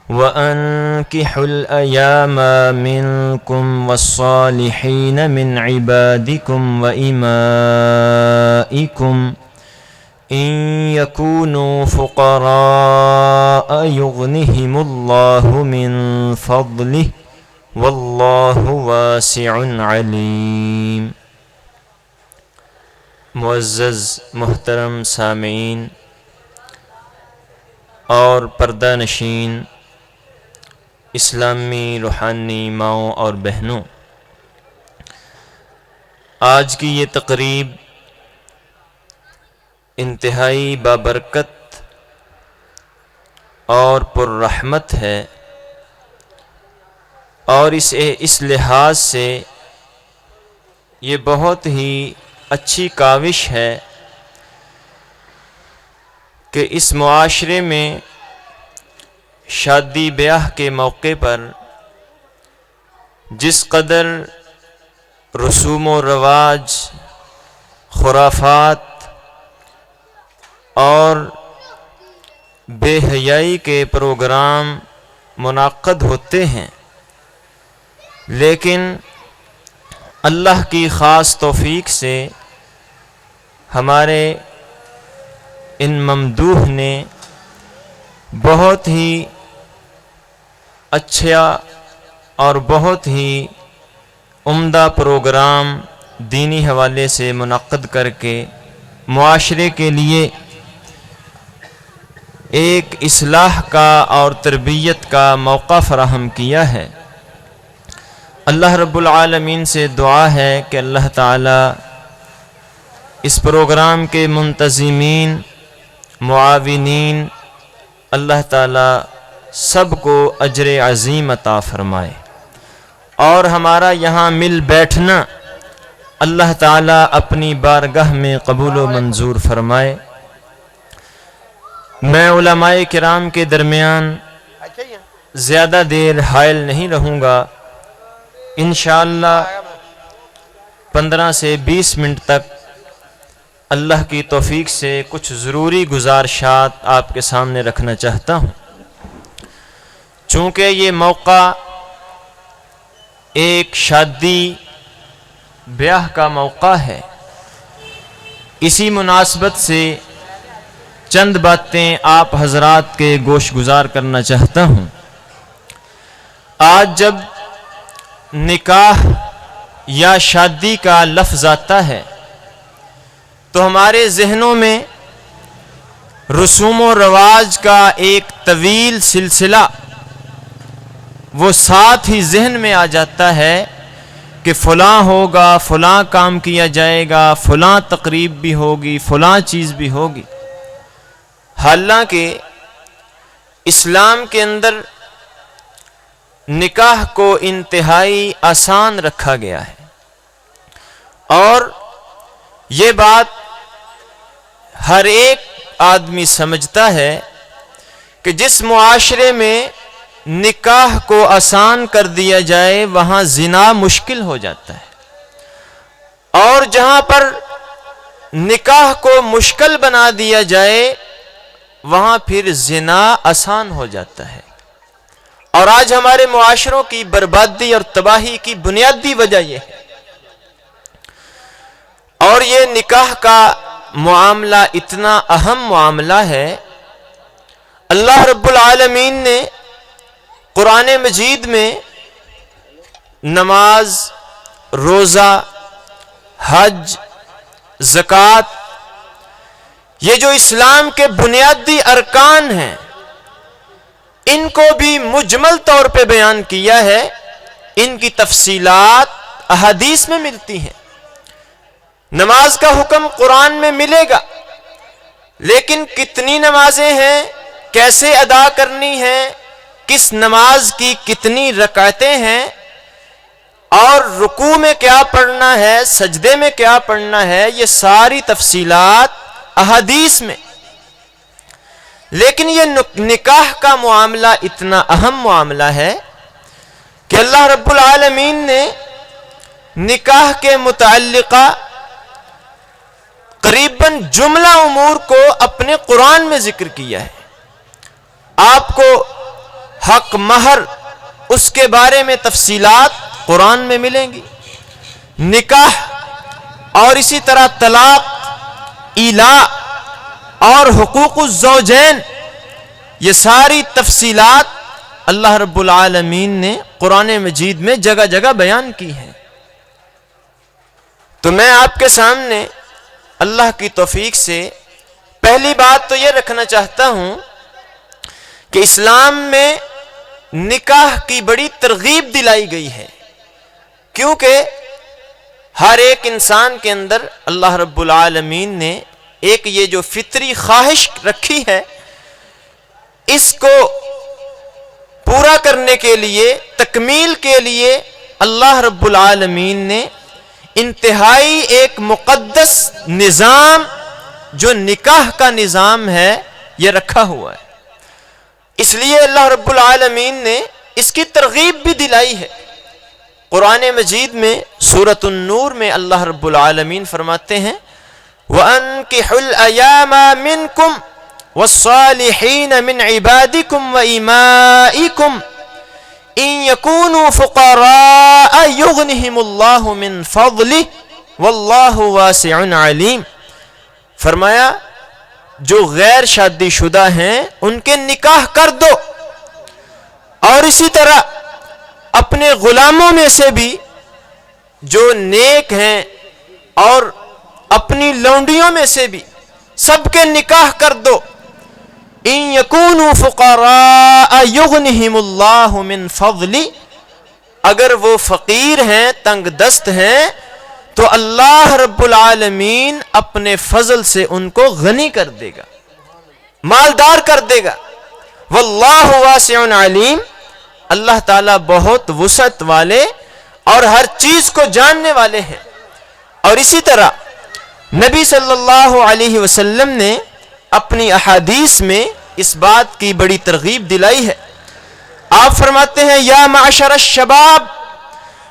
وَأَنكِحُوا الْأَيَامَ مِنكُمْ وَالصَّالِحِينَ مِنْ عِبَادِكُمْ وَإِمَائِكُمْ إِنْ يَكُونُوا فُقَرَاءَ يُغْنِهِمُ اللَّهُ مِنْ فَضْلِهِ وَاللَّهُ وَاسِعٌ عَلِيمٌ۔ معزز محترم سامعین اور پردہ نشین اسلامی روحانی ماؤں اور بہنوں، آج کی یہ تقریب انتہائی بابرکت اور پررحمت ہے، اور اس لحاظ سے یہ بہت ہی اچھی کاوش ہے کہ اس معاشرے میں شادی بیاہ کے موقع پر جس قدر رسوم و رواج، خرافات اور بے حیائی کے پروگرام منعقد ہوتے ہیں، لیکن اللہ کی خاص توفیق سے ہمارے ان ممدوح نے بہت ہی اچھا اور بہت ہی عمدہ پروگرام دینی حوالے سے منعقد کر کے معاشرے کے لیے ایک اصلاح کا اور تربیت کا موقع فراہم کیا ہے۔ اللہ رب العالمین سے دعا ہے کہ اللہ تعالی اس پروگرام کے منتظمین، معاونین، اللہ تعالی سب کو اجر عظیم عطا فرمائے، اور ہمارا یہاں مل بیٹھنا اللہ تعالی اپنی بارگاہ میں قبول و منظور فرمائے۔ میں علماء کرام کے درمیان زیادہ دیر حائل نہیں رہوں گا، انشاءاللہ 15 سے 20 منٹ تک اللہ کی توفیق سے کچھ ضروری گزارشات آپ کے سامنے رکھنا چاہتا ہوں۔ چونکہ یہ موقع ایک شادی بیاہ کا موقع ہے، اسی مناسبت سے چند باتیں آپ حضرات کے گوش گزار کرنا چاہتا ہوں۔ آج جب نکاح یا شادی کا لفظ آتا ہے تو ہمارے ذہنوں میں رسوم و رواج کا ایک طویل سلسلہ وہ ساتھ ہی ذہن میں آ جاتا ہے کہ فلاں ہوگا، فلاں کام کیا جائے گا، فلاں تقریب بھی ہوگی، فلاں چیز بھی ہوگی۔ حالانکہ اسلام کے اندر نکاح کو انتہائی آسان رکھا گیا ہے، اور یہ بات ہر ایک آدمی سمجھتا ہے کہ جس معاشرے میں نکاح کو آسان کر دیا جائے وہاں زنا مشکل ہو جاتا ہے، اور جہاں پر نکاح کو مشکل بنا دیا جائے وہاں پھر زنا آسان ہو جاتا ہے۔ اور آج ہمارے معاشروں کی بربادی اور تباہی کی بنیادی وجہ یہ ہے۔ اور یہ نکاح کا معاملہ اتنا اہم معاملہ ہے، اللہ رب العالمین نے قرآن مجید میں نماز، روزہ، حج، زکوٰۃ، یہ جو اسلام کے بنیادی ارکان ہیں، ان کو بھی مجمل طور پہ بیان کیا ہے۔ ان کی تفصیلات احادیث میں ملتی ہیں۔ نماز کا حکم قرآن میں ملے گا، لیکن کتنی نمازیں ہیں، کیسے ادا کرنی ہیں، کس نماز کی کتنی رکعتیں ہیں، اور رکوع میں کیا پڑھنا ہے، سجدے میں کیا پڑھنا ہے، یہ ساری تفصیلات احادیث میں۔ لیکن یہ نکاح کا معاملہ اتنا اہم معاملہ ہے کہ اللہ رب العالمین نے نکاح کے متعلقہ قریباً جملہ امور کو اپنے قرآن میں ذکر کیا ہے۔ آپ کو حق مہر، اس کے بارے میں تفصیلات قرآن میں ملیں گی۔ نکاح اور اسی طرح طلاق، ایلاء اور حقوق الزوجین، یہ ساری تفصیلات اللہ رب العالمین نے قرآن مجید میں جگہ جگہ بیان کی ہیں۔ تو میں آپ کے سامنے اللہ کی توفیق سے پہلی بات تو یہ رکھنا چاہتا ہوں کہ اسلام میں نکاح کی بڑی ترغیب دلائی گئی ہے، کیونکہ ہر ایک انسان کے اندر اللہ رب العالمین نے ایک یہ جو فطری خواہش رکھی ہے، اس کو پورا کرنے کے لیے، تکمیل کے لیے اللہ رب العالمین نے انتہائی ایک مقدس نظام جو نکاح کا نظام ہے یہ رکھا ہوا ہے۔ اس لیے اللہ رب العالمین نے اس کی ترغیب بھی دلائی ہے۔ قرآن مجید میں سورۃ النور میں اللہ رب العالمین فرماتے ہیں وَأَنكِحُوا الْأَيَامَ مِنْكُمْ وَالصَّالِحِينَ مِنْ عِبَادِكُمْ وَإِمَائِكُمْ إِنْ يَكُونُوا فُقَرَاءَ يُغْنِهِمُ اللَّهُ مِنْ فَضْلِهِ وَاللَّهُ وَاسِعٌ عَلِيمٌ۔ فرمایا جو غیر شادی شدہ ہیں ان کے نکاح کر دو، اور اسی طرح اپنے غلاموں میں سے بھی جو نیک ہیں اور اپنی لونڈیوں میں سے بھی سب کے نکاح کر دو۔ ان یکونوا فقراء یغنہم اللہ من فضلہ، اگر وہ فقیر ہیں، تنگ دست ہیں، تو اللہ رب العالمین اپنے فضل سے ان کو غنی کر دے گا، مالدار کر دے گا۔ واللہ واسع علیم، اللہ تعالیٰ بہت وسعت والے اور ہر چیز کو جاننے والے ہیں۔ اور اسی طرح نبی صلی اللہ علیہ وسلم نے اپنی احادیث میں اس بات کی بڑی ترغیب دلائی ہے۔ آپ فرماتے ہیں یا معشر الشباب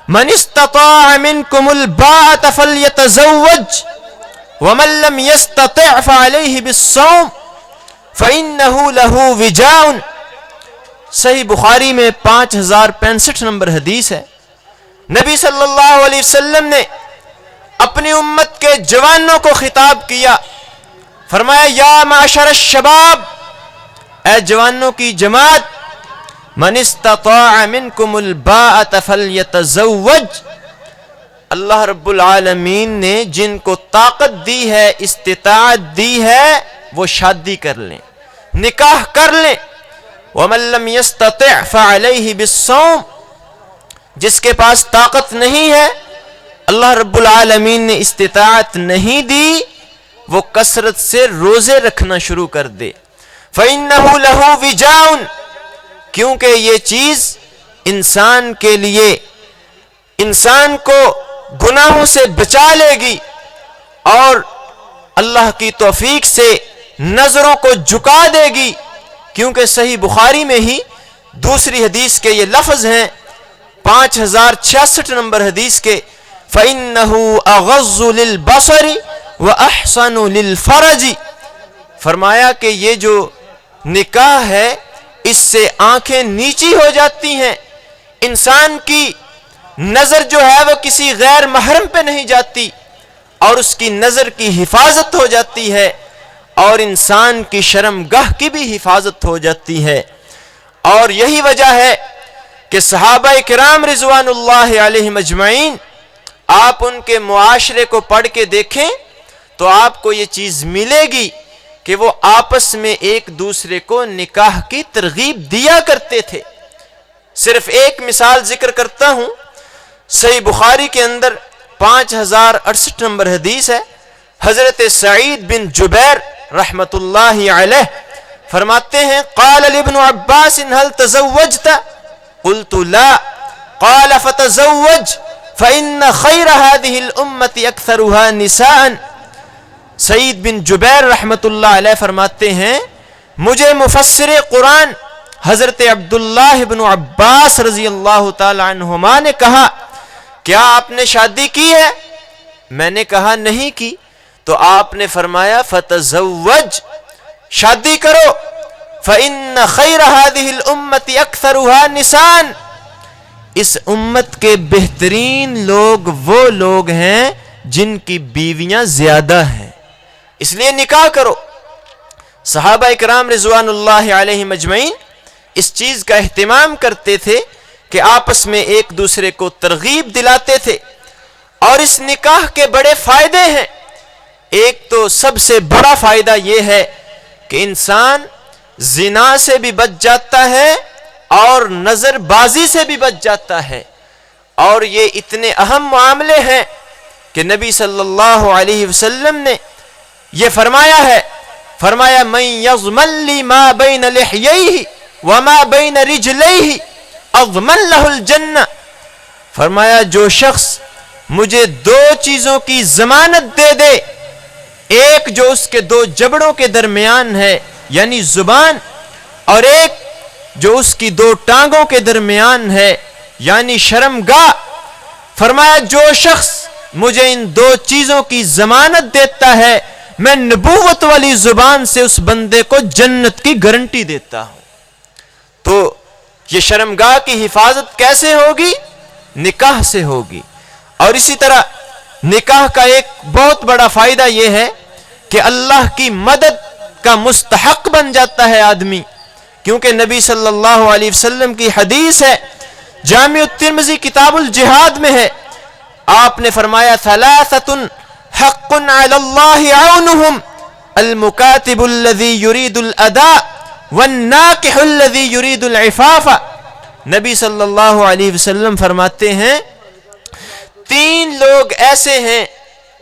من استطاع منکم الباءۃ فلیتزوج ومن لم یستطع فعلیہ بالصوم فإنہ لہ وجاء۔ صحیح بخاری میں 5065 نمبر حدیث ہے۔ نبی صلی اللہ علیہ وسلم نے اپنی امت کے جوانوں کو خطاب کیا، فرمایا یا معشر الشباب، اے جوانوں کی جماعت، من استطاع منکم الباءۃ فلیتزوج، اللہ رب العالمین نے جن کو طاقت دی ہے، استطاعت دی ہے، وہ شادی کر لیں، نکاح کر لیں۔ ومن لم یستطع فعلیہ بالصوم، جس کے پاس طاقت نہیں ہے، اللہ رب العالمین نے استطاعت نہیں دی، وہ کثرت سے روزے رکھنا شروع کر دے۔ فإنہ لہ وجاء، کیونکہ یہ چیز انسان کے لیے، انسان کو گناہوں سے بچا لے گی اور اللہ کی توفیق سے نظروں کو جھکا دے گی، کیونکہ صحیح بخاری میں ہی دوسری حدیث کے یہ لفظ ہیں 5066 نمبر حدیث کے فَإِنَّهُ أَغَضُّ لِلْبَصَرِ وَأَحْسَنُ لِلْفَرَجِ، فرمایا کہ یہ جو نکاح ہے اس سے آنکھیں نیچی ہو جاتی ہیں، انسان کی نظر جو ہے وہ کسی غیر محرم پہ نہیں جاتی، اور اس کی نظر کی حفاظت ہو جاتی ہے، اور انسان کی شرمگاہ کی بھی حفاظت ہو جاتی ہے۔ اور یہی وجہ ہے کہ صحابہ کرام رضوان اللہ علیہم اجمعین، آپ ان کے معاشرے کو پڑھ کے دیکھیں تو آپ کو یہ چیز ملے گی کہ وہ آپس میں ایک دوسرے کو نکاح کی ترغیب دیا کرتے تھے۔ صرف ایک مثال ذکر کرتا ہوں، صحیح بخاری کے اندر 5068 نمبر حدیث ہے، حضرت سعید بن جبیر رحمت اللہ علیہ فرماتے ہیں قال لابن عباس هل تزوجت؟ قلت لا، قال فتزوج فإن خير هذه الأمة أكثرها نساء۔ سعید بن جبیر رحمت اللہ علیہ فرماتے ہیں مجھے مفسر قرآن حضرت عبداللہ بن عباس رضی اللہ تعالی عنہما نے کہا کیا آپ نے شادی کی ہے؟ میں نے کہا نہیں کی، تو آپ نے فرمایا فتزوج، شادی کرو، فَإِنَّ خَيْرَ هَذِهِ الْأُمَّةِ أَكْثَرُهَا نِسَاءً، اس امت کے بہترین لوگ وہ لوگ ہیں جن کی بیویاں زیادہ ہیں، اس لیے نکاح کرو۔ صحابہ اکرام رضوان اللہ علیہم اجمعین اس چیز کا اہتمام کرتے تھے کہ آپس میں ایک دوسرے کو ترغیب دلاتے تھے، اور اس نکاح کے بڑے فائدے ہیں۔ ایک تو سب سے بڑا فائدہ یہ ہے کہ انسان زنا سے بھی بچ جاتا ہے اور نظر بازی سے بھی بچ جاتا ہے، اور یہ اتنے اہم معاملے ہیں کہ نبی صلی اللہ علیہ وسلم نے یہ فرمایا ہے، فرمایا من یضمن لی ما بین لحییہ وما بین رجلیہ اضمن لہ الجنہ، فرمایا جو شخص مجھے دو چیزوں کی ضمانت دے دے، ایک جو اس کے دو جبڑوں کے درمیان ہے یعنی زبان، اور ایک جو اس کی دو ٹانگوں کے درمیان ہے یعنی شرمگاہ، فرمایا جو شخص مجھے ان دو چیزوں کی ضمانت دیتا ہے میں نبوت والی زبان سے اس بندے کو جنت کی گارنٹی دیتا ہوں۔ تو یہ شرمگاہ کی حفاظت کیسے ہوگی؟ نکاح سے ہوگی۔ اور اسی طرح نکاح کا ایک بہت بڑا فائدہ یہ ہے کہ اللہ کی مدد کا مستحق بن جاتا ہے آدمی، کیونکہ نبی صلی اللہ علیہ وسلم کی حدیث ہے، جامع الترمذی کتاب الجہاد میں ہے، آپ نے فرمایا ثلاثۃ حق علی اللہ عونہم المکاتب الذی یرید الاداء والناکح الذی یرید العفاف۔ نبی صلی اللہ علیہ وسلم فرماتے ہیں تین لوگ ایسے ہیں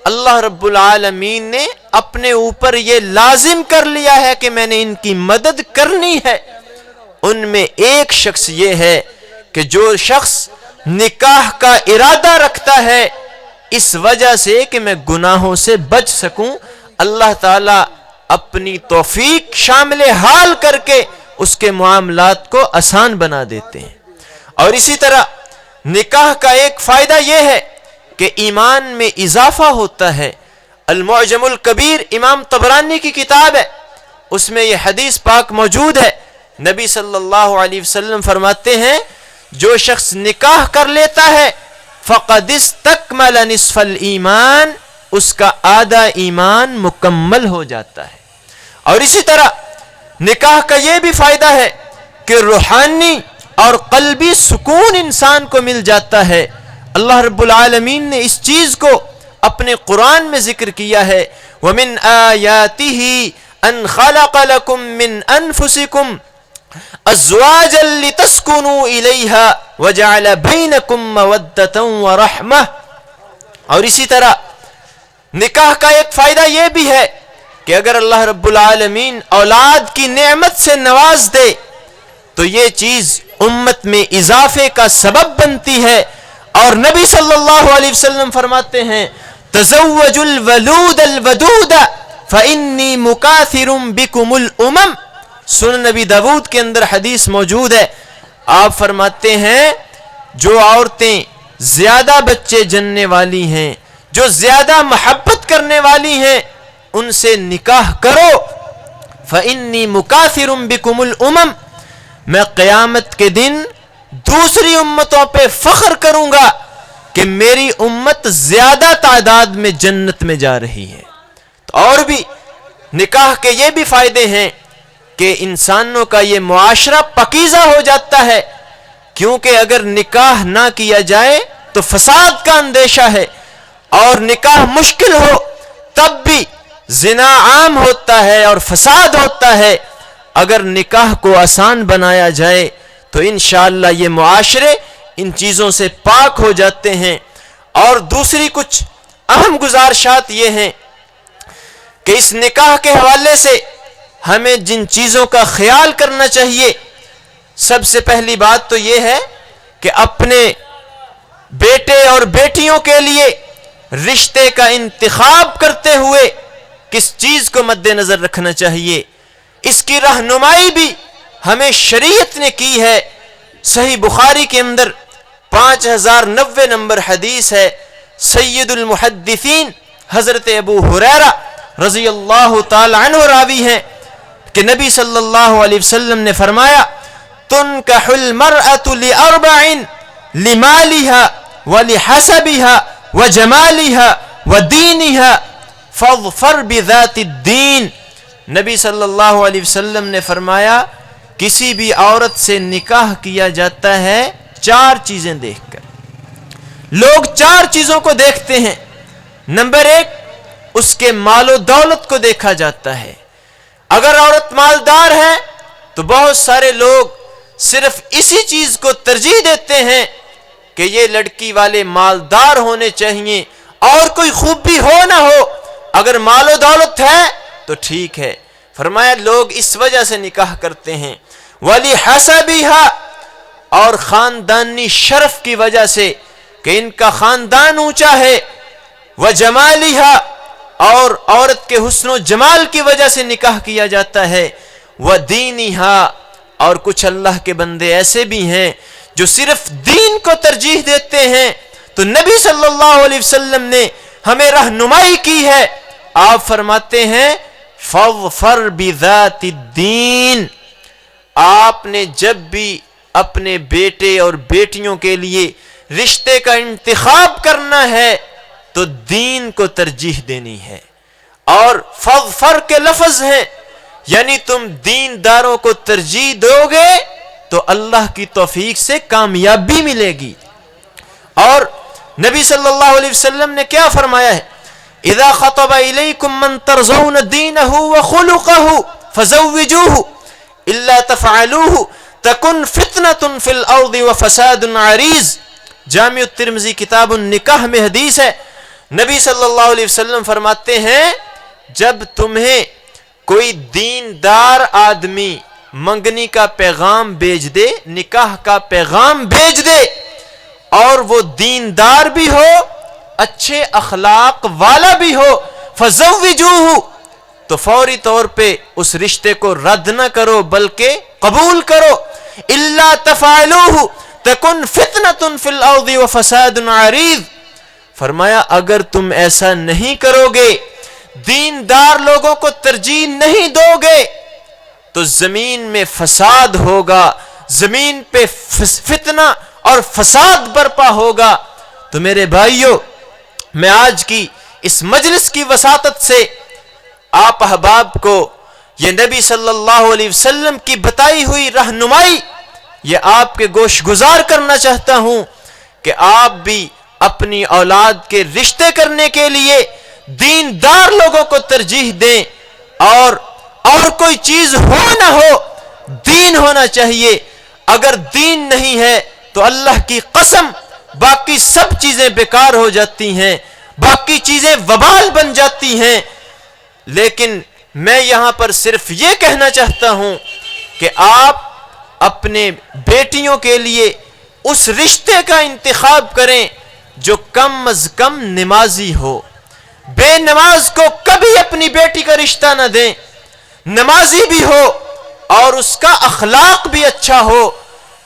اللہ رب العالمین نے اپنے اوپر یہ لازم کر لیا ہے کہ میں نے ان کی مدد کرنی ہے۔ ان میں ایک شخص یہ ہے کہ جو شخص نکاح کا ارادہ رکھتا ہے اس وجہ سے کہ میں گناہوں سے بچ سکوں، اللہ تعالیٰ اپنی توفیق شامل حال کر کے اس کے معاملات کو آسان بنا دیتے ہیں۔ اور اسی طرح نکاح کا ایک فائدہ یہ ہے کہ ایمان میں اضافہ ہوتا ہے۔ المعجم الکبیر امام طبرانی کی کتاب ہے، اس میں یہ حدیث پاک موجود ہے، نبی صلی اللہ علیہ وسلم فرماتے ہیں جو شخص نکاح کر لیتا ہے فقد استکمل نصف الایمان، اس کا آدھا ایمان مکمل ہو جاتا ہے۔ اور اسی طرح نکاح کا یہ بھی فائدہ ہے کہ روحانی اور قلبی سکون انسان کو مل جاتا ہے۔ اللہ رب العالمین نے اس چیز کو اپنے قرآن میں ذکر کیا ہے، وَمِنْ آيَاتِهِ أَنْ خَلَقَ لَكُم مِّنْ أَنفُسِكُمْ أَزْوَاجًا لِتَسْكُنُوا إِلَيْهَا وَجَعَلَ بَيْنَكُم مَّوَدَّةً وَرَحْمَةً۔ اور اسی طرح نکاح کا ایک فائدہ یہ بھی ہے کہ اگر اللہ رب العالمین اولاد کی نعمت سے نواز دے تو یہ چیز امت میں اضافے کا سبب بنتی ہے، اور نبی صلی اللہ علیہ وسلم فرماتے ہیں تزوجوا الولود الودود فإنی مکاثر بکم الامم۔ سنن نبی داود کے اندر حدیث موجود ہے، آپ فرماتے ہیں جو عورتیں زیادہ بچے جننے والی ہیں، جو زیادہ محبت کرنے والی ہیں، ان سے نکاح کرو۔ فإنی مکاثر بکم الامم، میں قیامت کے دن دوسری امتوں پہ فخر کروں گا کہ میری امت زیادہ تعداد میں جنت میں جا رہی ہے۔ تو اور بھی نکاح کے یہ بھی فائدے ہیں کہ انسانوں کا یہ معاشرہ پاکیزہ ہو جاتا ہے، کیونکہ اگر نکاح نہ کیا جائے تو فساد کا اندیشہ ہے، اور نکاح مشکل ہو تب بھی زنا عام ہوتا ہے اور فساد ہوتا ہے۔ اگر نکاح کو آسان بنایا جائے تو انشاءاللہ یہ معاشرے ان چیزوں سے پاک ہو جاتے ہیں۔ اور دوسری کچھ اہم گزارشات یہ ہیں کہ اس نکاح کے حوالے سے ہمیں جن چیزوں کا خیال کرنا چاہیے، سب سے پہلی بات تو یہ ہے کہ اپنے بیٹے اور بیٹیوں کے لیے رشتے کا انتخاب کرتے ہوئے کس چیز کو مد نظر رکھنا چاہیے، اس کی رہنمائی بھی ہمیں شریعت نے کی ہے۔ صحیح بخاری کے اندر 5090 نمبر حدیث ہے، سید المحدثین حضرت ابو ہریرہ رضی اللہ تعالی عنہ راوی ہیں، کہ نبی صلی اللہ علیہ وسلم نے فرمایا تنکح المرأة لأربع لمالها ولحسبها وجمالها ودینها فاظفر بذات الدین. نبی صلی اللہ علیہ وسلم نے فرمایا کسی بھی عورت سے نکاح کیا جاتا ہے 4 چیزیں دیکھ کر. لوگ 4 چیزوں کو دیکھتے ہیں. نمبر 1 اس کے مال و دولت کو دیکھا جاتا ہے. اگر عورت مالدار ہے تو بہت سارے لوگ صرف اسی چیز کو ترجیح دیتے ہیں کہ یہ لڑکی والے مالدار ہونے چاہیے اور کوئی خوبی ہو نہ ہو، اگر مال و دولت ہے تو ٹھیک ہے. فرمایا لوگ اس وجہ سے نکاح کرتے ہیں. وَلِحَسَبِهَا اور خاندانی شرف کی وجہ سے کہ ان کا خاندان اونچا ہے. وَجَمَالِهَا اور عورت کے حسن و جمال کی وجہ سے نکاح کیا جاتا ہے. وَدِينِهَا اور کچھ اللہ کے بندے ایسے بھی ہیں جو صرف دین کو ترجیح دیتے ہیں. تو نبی صلی اللہ علیہ وسلم نے ہمیں رہنمائی کی ہے. آپ فرماتے ہیں فَاظْفَرْ بِذَاتِ الدِّينِ. آپ نے جب بھی اپنے بیٹے اور بیٹیوں کے لیے رشتے کا انتخاب کرنا ہے تو دین کو ترجیح دینی ہے. اور فَاظْفَرْ کے لفظ ہیں، یعنی تم دینداروں کو ترجیح دو گے تو اللہ کی توفیق سے کامیابی ملے گی. اور نبی صلی اللہ علیہ وسلم نے کیا فرمایا ہے؟ اذا خطب الیکم من ترضون دینہ وخلقہ فزوجوہ الا تفعلوہ تکن فتنۃ فی الارض وفساد عریض. جامع الترمذی کتاب النکاح میں حدیث ہے. نبی صلی اللہ علیہ وسلم فرماتے ہیں جب تمہیں کوئی دیندار آدمی منگنی کا پیغام بھیج دے، نکاح کا پیغام بھیج دے، اور وہ دیندار بھی ہو، اچھے اخلاق والا بھی ہو، فزوجوہ تو فوری طور پہ اس رشتے کو رد نہ کرو بلکہ قبول کرو. الا تفعلوہ تکن فتنۃ فی الارض وفساد عریض. فرمایا اگر تم ایسا نہیں کرو گے، دیندار لوگوں کو ترجیح نہیں دو گے تو زمین میں فساد ہوگا، زمین پہ فتنہ اور فساد برپا ہوگا. تو میرے بھائیوں، میں آج کی اس مجلس کی وساطت سے آپ احباب کو یہ نبی صلی اللہ علیہ وسلم کی بتائی ہوئی رہنمائی یہ آپ کے گوش گزار کرنا چاہتا ہوں کہ آپ بھی اپنی اولاد کے رشتے کرنے کے لیے دیندار لوگوں کو ترجیح دیں، اور کوئی چیز ہو نہ ہو، دین ہونا چاہیے. اگر دین نہیں ہے تو اللہ کی قسم باقی سب چیزیں بیکار ہو جاتی ہیں، باقی چیزیں وبال بن جاتی ہیں. لیکن میں یہاں پر صرف یہ کہنا چاہتا ہوں کہ آپ اپنے بیٹیوں کے لیے اس رشتے کا انتخاب کریں جو کم از کم نمازی ہو. بے نماز کو کبھی اپنی بیٹی کا رشتہ نہ دیں. نمازی بھی ہو اور اس کا اخلاق بھی اچھا ہو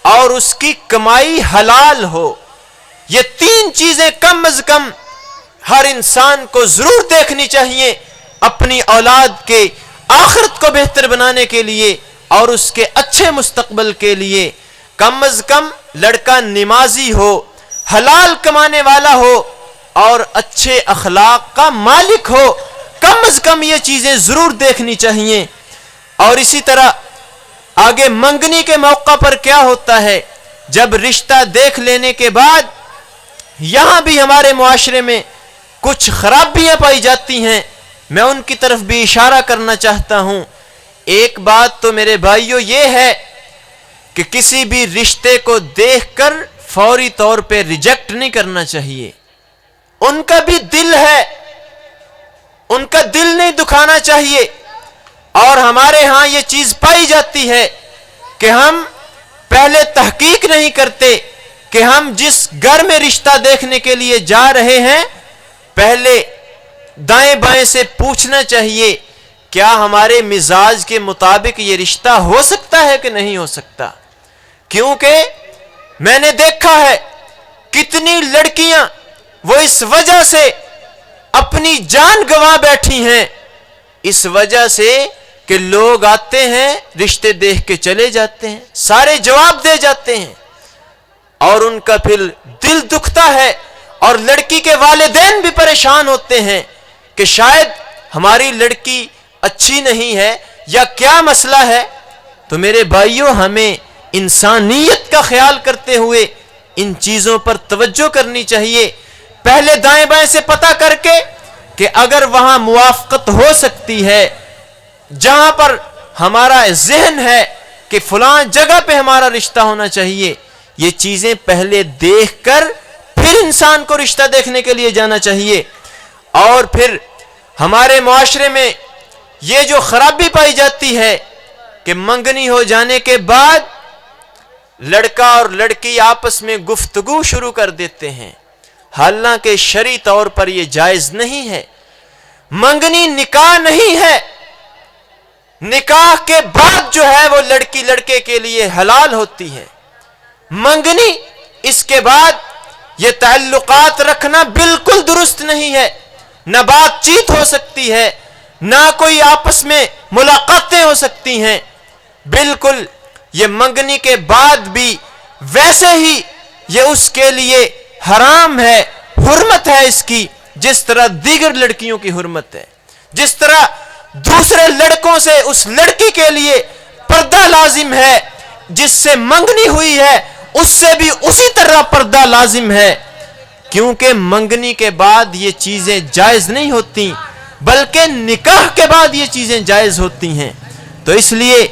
اور اس کی کمائی حلال ہو. یہ 3 چیزیں کم از کم ہر انسان کو ضرور دیکھنی چاہیے اپنی اولاد کے آخرت کو بہتر بنانے کے لیے اور اس کے اچھے مستقبل کے لیے. کم از کم لڑکا نمازی ہو، حلال کمانے والا ہو اور اچھے اخلاق کا مالک ہو. کم از کم یہ چیزیں ضرور دیکھنی چاہیے. اور اسی طرح آگے منگنی کے موقع پر کیا ہوتا ہے، جب رشتہ دیکھ لینے کے بعد یہاں بھی ہمارے معاشرے میں کچھ خرابیاں پائی جاتی ہیں. میں ان کی طرف بھی اشارہ کرنا چاہتا ہوں. ایک بات تو میرے بھائیوں یہ ہے کہ کسی بھی رشتے کو دیکھ کر فوری طور پہ ریجیکٹ نہیں کرنا چاہیے. ان کا بھی دل ہے، ان کا دل نہیں دکھانا چاہیے. اور ہمارے ہاں یہ چیز پائی جاتی ہے کہ ہم پہلے تحقیق نہیں کرتے کہ ہم جس گھر میں رشتہ دیکھنے کے لیے جا رہے ہیں پہلے دائیں بائیں سے پوچھنا چاہیے کیا ہمارے مزاج کے مطابق یہ رشتہ ہو سکتا ہے کہ نہیں ہو سکتا. کیونکہ میں نے دیکھا ہے کتنی لڑکیاں وہ اس وجہ سے اپنی جان گنوا بیٹھی ہیں، اس وجہ سے کہ لوگ آتے ہیں رشتے دیکھ کے چلے جاتے ہیں, سارے جواب دے جاتے ہیں, اور ان کا پھر دل دکھتا ہے, اور لڑکی کے والدین بھی پریشان ہوتے ہیں کہ شاید ہماری لڑکی اچھی نہیں ہے یا کیا مسئلہ ہے. تو میرے بھائیوں, ہمیں انسانیت کا خیال کرتے ہوئے ان چیزوں پر توجہ کرنی چاہیے. پہلے دائیں بائیں سے پتہ کر کے کہ اگر وہاں موافقت ہو سکتی ہے, جہاں پر ہمارا ذہن ہے کہ فلاں جگہ پہ ہمارا رشتہ ہونا چاہیے, یہ چیزیں پہلے دیکھ کر پھر انسان کو رشتہ دیکھنے کے لیے جانا چاہیے. اور پھر ہمارے معاشرے میں یہ جو خرابی پائی جاتی ہے کہ منگنی ہو جانے کے بعد لڑکا اور لڑکی آپس میں گفتگو شروع کر دیتے ہیں, حالانکہ شرعی طور پر یہ جائز نہیں ہے. منگنی نکاح نہیں ہے, نکاح کے بعد جو ہے وہ لڑکی لڑکے کے لیے حلال ہوتی ہے. منگنی اس کے بعد یہ تعلقات رکھنا بالکل درست نہیں ہے. نہ بات چیت ہو سکتی ہے, نہ کوئی آپس میں ملاقاتیں ہو سکتی ہیں. بالکل یہ منگنی کے بعد بھی ویسے ہی یہ اس کے لیے حرام ہے, حرمت ہے اس کی, جس طرح دیگر لڑکیوں کی حرمت ہے. جس طرح دوسرے لڑکوں سے اس لڑکی کے لیے پردہ لازم ہے, جس سے منگنی ہوئی ہے اس سے بھی اسی طرح پردہ لازم ہے. کیونکہ منگنی کے بعد یہ چیزیں جائز نہیں ہوتی, بلکہ نکاح کے بعد یہ چیزیں جائز ہوتی ہیں. تو اس لیے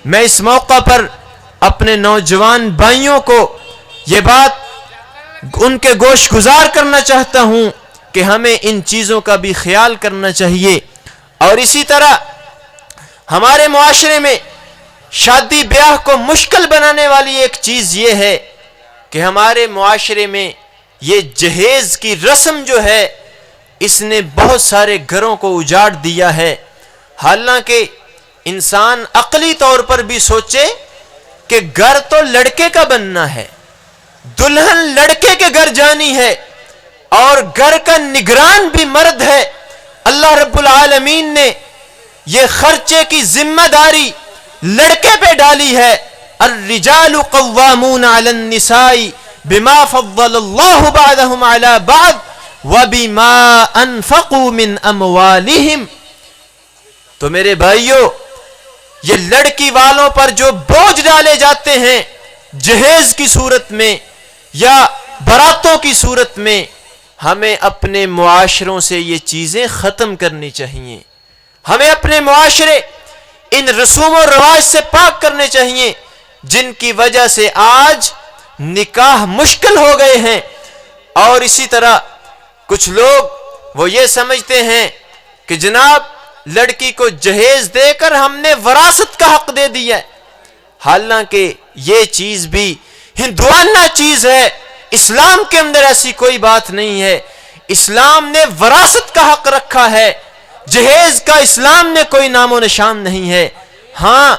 میں اس موقع پر اپنے نوجوان بھائیوں کو یہ بات ان کے گوش گزار کرنا چاہتا ہوں کہ ہمیں ان چیزوں کا بھی خیال کرنا چاہیے. اور اسی طرح ہمارے معاشرے میں شادی بیاہ کو مشکل بنانے والی ایک چیز یہ ہے کہ ہمارے معاشرے میں یہ جہیز کی رسم جو ہے اس نے بہت سارے گھروں کو اجاڑ دیا ہے. حالانکہ انسان عقلی طور پر بھی سوچے کہ گھر تو لڑکے کا بننا ہے, دلہن لڑکے کے گھر جانی ہے, اور گھر کا نگران بھی مرد ہے. اللہ رب العالمین نے یہ خرچے کی ذمہ داری لڑکے پہ ڈالی ہے. الرجال قوامون علی النساء بما فضل اللہ بعضهم علی بعض وبما انفقوا من اموالهم. تو میرے بھائیوں, یہ لڑکی والوں پر جو بوجھ ڈالے جاتے ہیں جہیز کی صورت میں یا براتوں کی صورت میں, ہمیں اپنے معاشروں سے یہ چیزیں ختم کرنی چاہیے. ہمیں اپنے معاشرے ان رسوم و رواج سے پاک کرنے چاہیے جن کی وجہ سے آج نکاح مشکل ہو گئے ہیں. اور اسی طرح کچھ لوگ وہ یہ سمجھتے ہیں کہ جناب لڑکی کو جہیز دے کر ہم نے وراثت کا حق دے دیا ہے. حالانکہ یہ چیز بھی ہندوانہ چیز ہے, اسلام کے اندر ایسی کوئی بات نہیں ہے. اسلام نے وراثت کا حق رکھا ہے, جہیز کا اسلام نے کوئی نام و نشان نہیں ہے. ہاں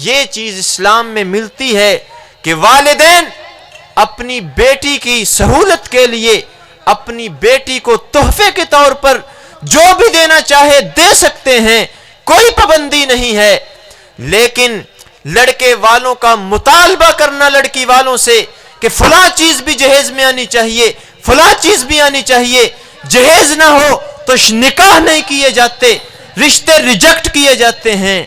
یہ چیز اسلام میں ملتی ہے کہ والدین اپنی بیٹی کی سہولت کے لیے اپنی بیٹی کو تحفے کے طور پر جو بھی دینا چاہے دے سکتے ہیں, کوئی پابندی نہیں ہے. لیکن لڑکے والوں کا مطالبہ کرنا لڑکی والوں سے کہ فلاں چیز بھی جہیز میں آنی چاہیے, فلاں چیز بھی آنی چاہیے, جہیز نہ ہو تو نکاح نہیں کیے جاتے, رشتے ریجیکٹ کیے جاتے ہیں.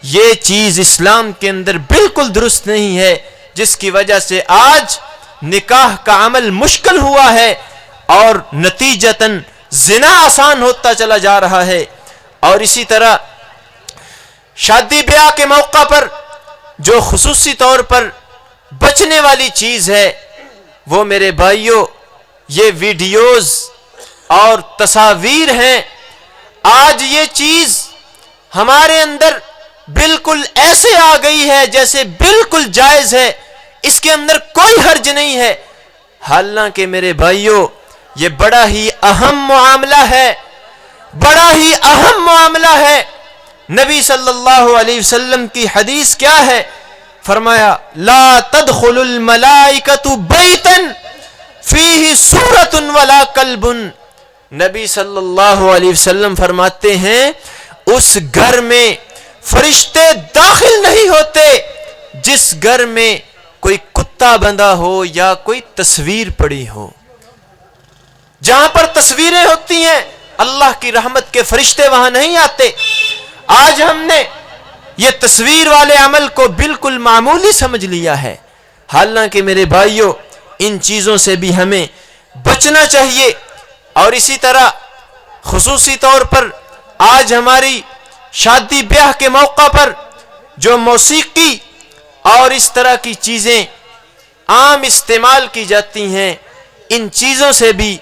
یہ چیز اسلام کے اندر بالکل درست نہیں ہے, جس کی وجہ سے آج نکاح کا عمل مشکل ہوا ہے اور نتیجتاً زنا آسان ہوتا چلا جا رہا ہے. اور اسی طرح شادی بیاہ کے موقع پر جو خصوصی طور پر بچنے والی چیز ہے وہ میرے بھائیوں یہ ویڈیوز اور تصاویر ہیں. آج یہ چیز ہمارے اندر بالکل ایسے آ گئی ہے جیسے بالکل جائز ہے, اس کے اندر کوئی حرج نہیں ہے. حالانکہ میرے بھائیوں یہ بڑا ہی اہم معاملہ ہے, بڑا ہی اہم معاملہ ہے. نبی صلی اللہ علیہ وسلم کی حدیث کیا ہے؟ فرمایا لا تدخل الملائکۃ بیتا فیہ صورۃ ولا کلب. نبی صلی اللہ علیہ وسلم فرماتے ہیں اس گھر میں فرشتے داخل نہیں ہوتے جس گھر میں کوئی کتا بندھا ہو یا کوئی تصویر پڑی ہو. جہاں پر تصویریں ہوتی ہیں اللہ کی رحمت کے فرشتے وہاں نہیں آتے. آج ہم نے یہ تصویر والے عمل کو بالکل معمولی سمجھ لیا ہے، حالانکہ میرے بھائیوں ان چیزوں سے بھی ہمیں بچنا چاہیے. اور اسی طرح خصوصی طور پر آج ہماری شادی بیاہ کے موقع پر جو موسیقی اور اس طرح کی چیزیں عام استعمال کی جاتی ہیں، ان چیزوں سے بھی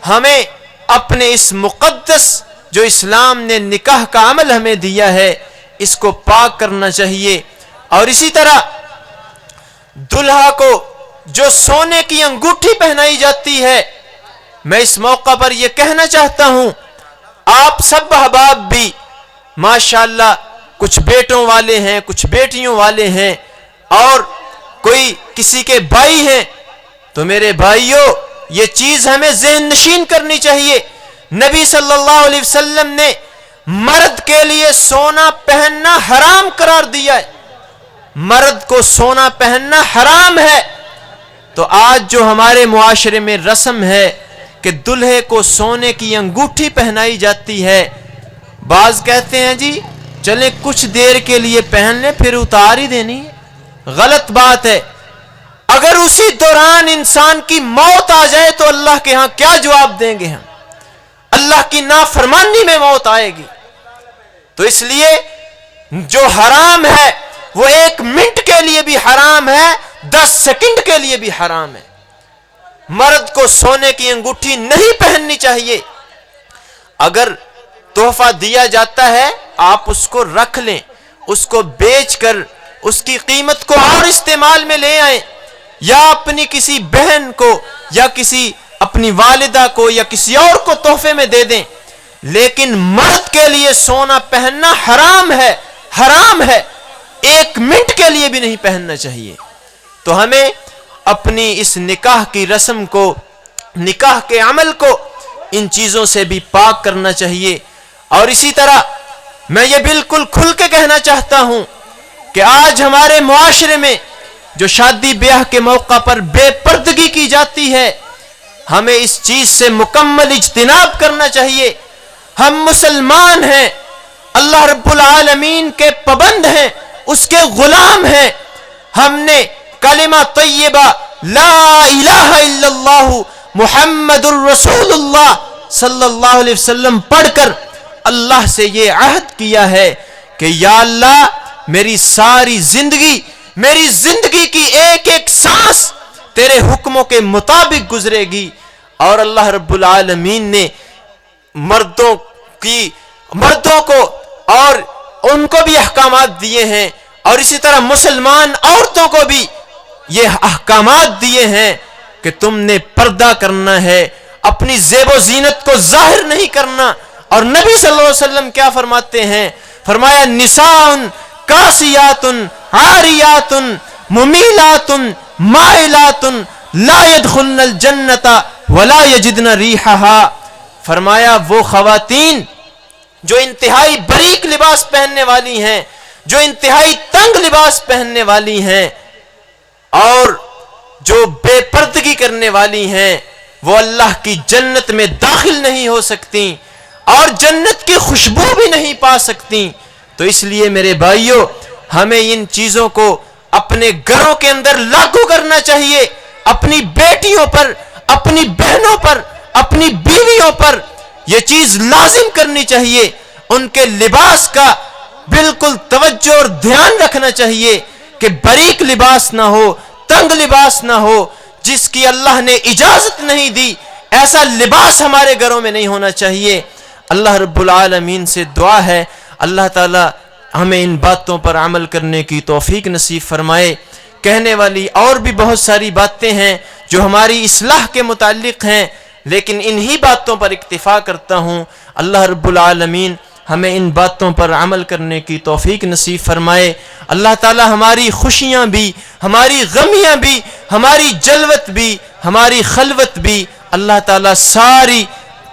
ہمیں اپنے اس مقدس جو اسلام نے نکاح کا عمل ہمیں دیا ہے اس کو پاک کرنا چاہیے. اور اسی طرح دلہا کو جو سونے کی انگوٹھی پہنائی جاتی ہے، میں اس موقع پر یہ کہنا چاہتا ہوں آپ سب احباب بھی ماشاءاللہ کچھ بیٹوں والے ہیں، کچھ بیٹیوں والے ہیں اور کوئی کسی کے بھائی ہیں، تو میرے بھائیوں یہ چیز ہمیں ذہن نشین کرنی چاہیے. نبی صلی اللہ علیہ وسلم نے مرد کے لیے سونا پہننا حرام قرار دیا ہے. مرد کو سونا پہننا حرام ہے. تو آج جو ہمارے معاشرے میں رسم ہے کہ دلہے کو سونے کی انگوٹھی پہنائی جاتی ہے، بعض کہتے ہیں جی چلیں کچھ دیر کے لیے پہن لیں پھر اتار ہی دینی ہے. غلط بات ہے. اگر اسی دوران انسان کی موت آ جائے تو اللہ کے ہاں کیا جواب دیں گے ہم؟ اللہ کی نافرمانی میں موت آئے گی. تو اس لیے جو حرام ہے وہ 1 منٹ کے لیے بھی حرام ہے، 10 سیکنڈ کے لیے بھی حرام ہے. مرد کو سونے کی انگوٹھی نہیں پہننی چاہیے. اگر تحفہ دیا جاتا ہے آپ اس کو رکھ لیں، اس کو بیچ کر اس کی قیمت کو اور استعمال میں لے آئیں، یا اپنی کسی بہن کو یا کسی اپنی والدہ کو یا کسی اور کو تحفے میں دے دیں. لیکن مرد کے لیے سونا پہننا حرام ہے، حرام ہے. 1 منٹ کے لیے بھی نہیں پہننا چاہیے. تو ہمیں اپنی اس نکاح کی رسم کو، نکاح کے عمل کو ان چیزوں سے بھی پاک کرنا چاہیے. اور اسی طرح میں یہ بالکل کھل کے کہنا چاہتا ہوں کہ آج ہمارے معاشرے میں جو شادی بیاہ کے موقع پر بے پردگی کی جاتی ہے، ہمیں اس چیز سے مکمل اجتناب کرنا چاہیے. ہم مسلمان ہیں، اللہ رب العالمین کے پابند ہیں، اس کے غلام ہیں. ہم نے کلمہ طیبہ لا الہ الا اللہ محمد الرسول اللہ صلی اللہ علیہ وسلم پڑھ کر اللہ سے یہ عہد کیا ہے کہ یا اللہ میری ساری زندگی، میری زندگی کی ایک ایک سانس تیرے حکموں کے مطابق گزرے گی. اور اللہ رب العالمین نے مردوں کو اور ان کو بھی احکامات دیے ہیں، اور اسی طرح مسلمان عورتوں کو بھی یہ احکامات دیے ہیں کہ تم نے پردہ کرنا ہے، اپنی زیب و زینت کو ظاہر نہیں کرنا. اور نبی صلی اللہ علیہ وسلم کیا فرماتے ہیں؟ فرمایا نساء کاسیات عاریات ممیلات مائلات لا يدخلن الجنت ولا يجدن ریحها. فرمایا وہ خواتین جو انتہائی باریک لباس پہننے والی ہیں، جو انتہائی تنگ لباس پہننے والی ہیں اور جو بے پردگی کرنے والی ہیں، وہ اللہ کی جنت میں داخل نہیں ہو سکتی اور جنت کی خوشبو بھی نہیں پا سکتی. تو اس لیے میرے بھائیوں ہمیں ان چیزوں کو اپنے گھروں کے اندر لاگو کرنا چاہیے. اپنی بیٹیوں پر، اپنی بہنوں پر، اپنی بیویوں پر یہ چیز لازم کرنی چاہیے. ان کے لباس کا بالکل توجہ اور دھیان رکھنا چاہیے کہ باریک لباس نہ ہو، تنگ لباس نہ ہو، جس کی اللہ نے اجازت نہیں دی ایسا لباس ہمارے گھروں میں نہیں ہونا چاہیے. اللہ رب العالمین سے دعا ہے اللہ تعالی ہمیں ان باتوں پر عمل کرنے کی توفیق نصیب فرمائے. کہنے والی اور بھی بہت ساری باتیں ہیں جو ہماری اصلاح کے متعلق ہیں، لیکن انہی باتوں پر اکتفا کرتا ہوں. اللہ رب العالمین ہمیں ان باتوں پر عمل کرنے کی توفیق نصیب فرمائے. اللہ تعالی ہماری خوشیاں بھی، ہماری غمیاں بھی، ہماری جلوت بھی، ہماری خلوت بھی اللہ تعالی ساری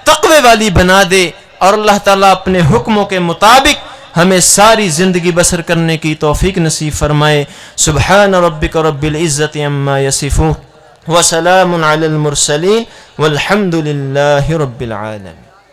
تقوی والی بنا دے، اور اللہ تعالی اپنے حکموں کے مطابق ہمیں ساری زندگی بسر کرنے کی توفیق نصیب فرمائے. سبحان ربک رب العزت عما یصفون وسلام علی المرسلین والحمد للہ رب العالمین.